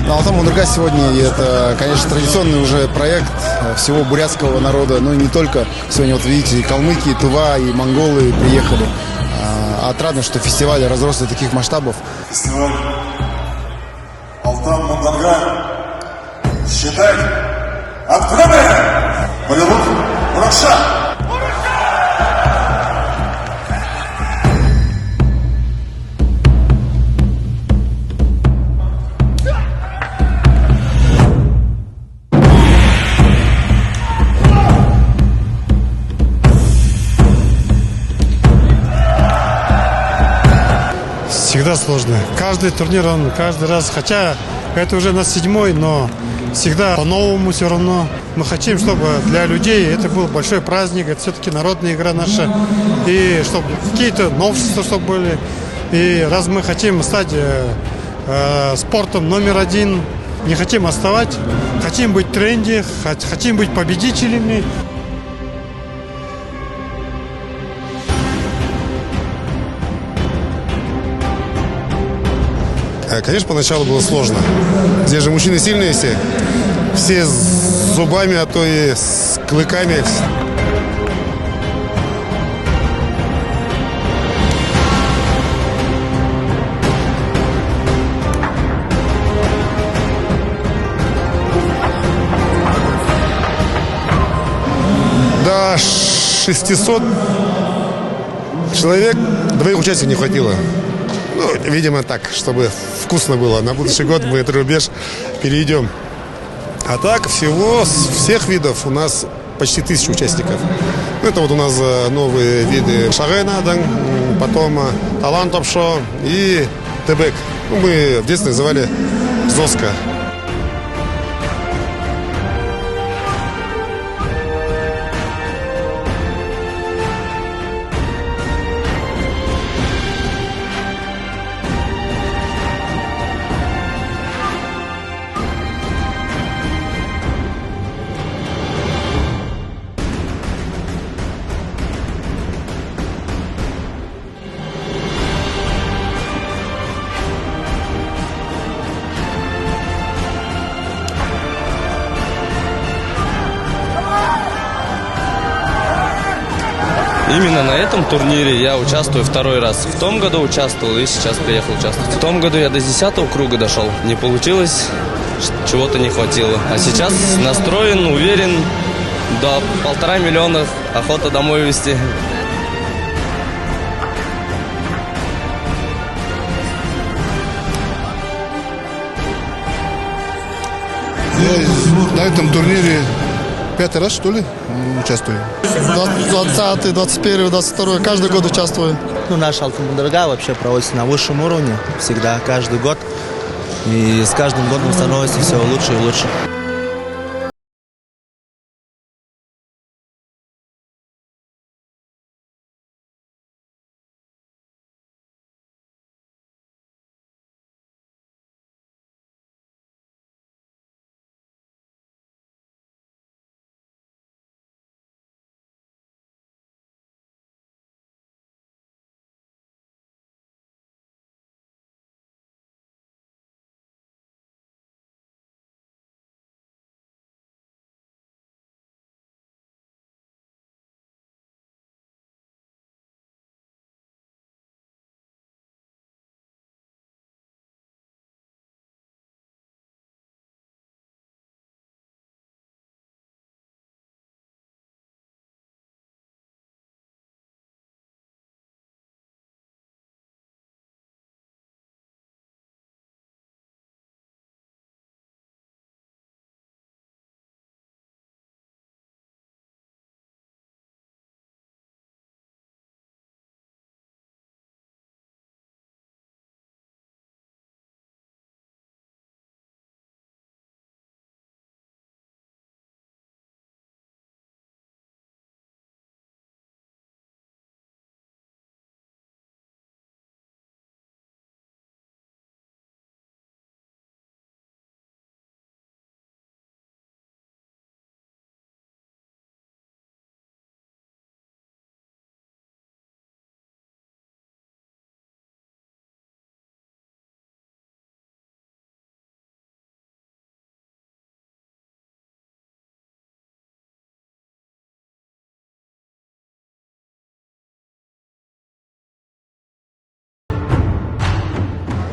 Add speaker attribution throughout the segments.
Speaker 1: Ну, Алтан Мундырга сегодня, и это, конечно, традиционный уже проект всего бурятского народа, ну и не только. Сегодня, вот видите, и калмыки, и Тува, и монголы приехали. Отрадно, что фестиваль разрос до таких масштабов.
Speaker 2: Фестиваль Алтан Мундырга считает открытым. Болливуд Муракша.
Speaker 3: Всегда сложно. Каждый турнир, он каждый раз, хотя это уже на 7-й, но всегда по-новому все равно. Мы хотим, чтобы для людей это был большой праздник, это все-таки народная игра наша, и чтобы какие-то новшества чтобы были. И раз мы хотим стать спортом номер один, не хотим отставать, хотим быть в тренде, хотим быть победителями.
Speaker 4: Конечно, поначалу было сложно. Здесь же мужчины сильные все с зубами, а то и с клыками. До 600 человек, 2 участников не хватило. Ну, видимо, так, чтобы вкусно было. На будущий год мы этот рубеж перейдем. А так, всех видов у нас почти 1000 участников. Это вот у нас новые виды шагена, потом талант топшо и тебек. Мы в детстве называли зоска.
Speaker 5: Именно на этом турнире я участвую 2-й раз. В том году участвовал и сейчас приехал участвовать. В том году я до 10-го круга дошел. Не получилось, чего-то не хватило. А сейчас настроен, уверен, до 1,5 миллиона охота домой везти.
Speaker 6: Я на этом турнире 5-й раз, что ли, участвую.
Speaker 7: 20, 21, 22, каждый год участвую.
Speaker 8: Ну, наш Алтан Мундырга вообще проводится на высшем уровне всегда, каждый год. И с каждым годом становится все лучше и лучше.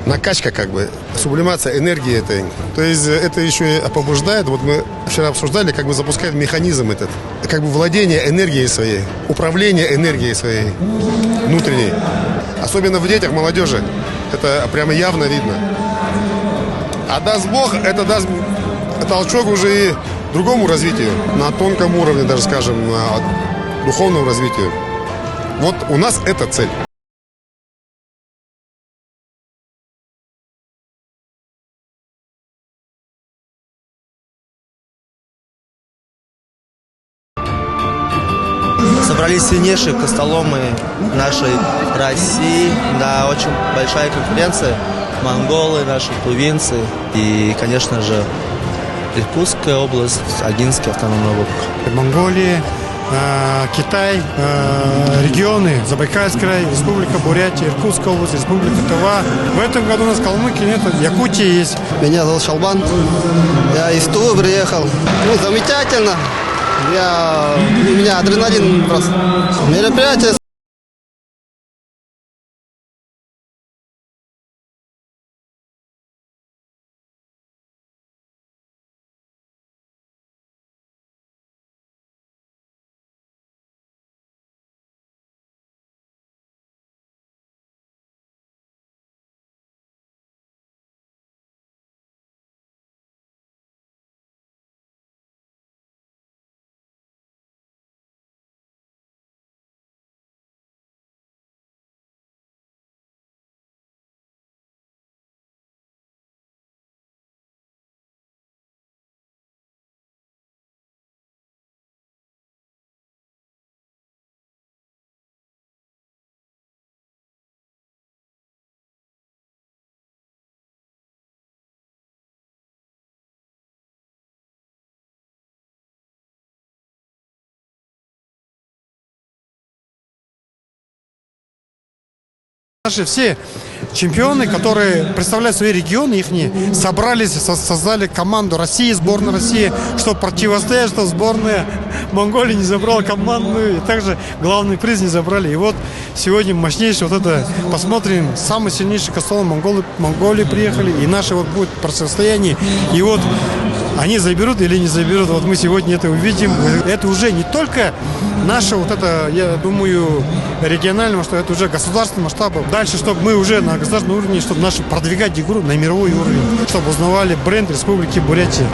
Speaker 4: накачка как бы, сублимация энергии этой. То есть это еще и побуждает, вот мы вчера обсуждали, как бы запускает механизм этот, как бы владение энергией своей, управление энергией своей внутренней. Особенно в детях, молодежи. Это прямо явно видно. А даст Бог, это даст толчок уже и другому развитию, на тонком уровне, даже скажем, на духовному развитию. Вот у нас это цель.
Speaker 8: Собрались сильнейшие костоломы нашей России. Да, очень большая конференция. Монголы, наши тувинцы и, конечно же, Иркутская область, Агинский автономный округ.
Speaker 3: Монголия, Китай, регионы, Забайкальский край, Республика Бурятия, Иркутская область, Республика Тыва. В этом году у нас Калмыкии нет, Якутия есть.
Speaker 7: Меня зовут Шалбан. Я из Тувы приехал. Ну, замечательно. У меня адреналин просто. Мероприятие.
Speaker 3: Наши все чемпионы, которые представляют свои регионы, их собрались, создали команду России, сборную России, чтобы противостоять, чтобы сборная Монголии не забрала командную, и также главный приз не забрали. И вот сегодня мощнейший вот это, посмотрим, самый сильнейший костолом Монголии приехали, и наше вот будет противостояние. И вот они заберут или не заберут, вот мы сегодня это увидим. Это уже не только наше вот это, я думаю, регионального, что это уже государственного масштаба. Дальше, чтобы мы уже на государственном уровне, чтобы наши продвигать игру на мировой уровень, чтобы узнавали бренд Республики Бурятия.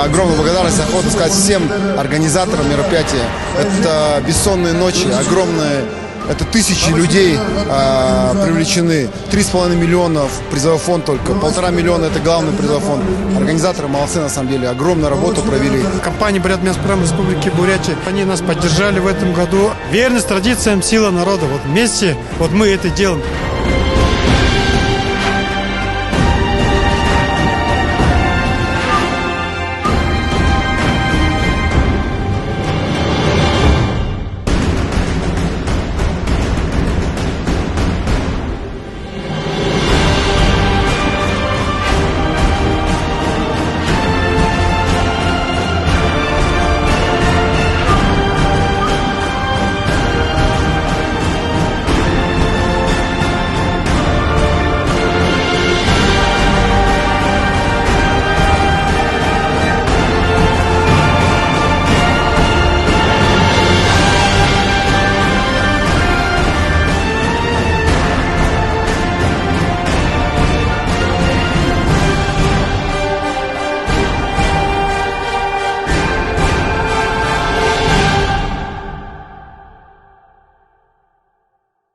Speaker 1: Огромная благодарность, охота сказать всем организаторам мероприятия. Это бессонные ночи, огромные, это тысячи людей привлечены. 3,5 миллиона в призовой фонд только, 1,5 миллиона это главный призовой фонд. Организаторы молодцы на самом деле, огромную работу провели.
Speaker 3: Компания «Бурятмяспром» Республики Бурятия, они нас поддержали в этом году. Верность традициям, сила народа. Вот вместе вот мы это делаем.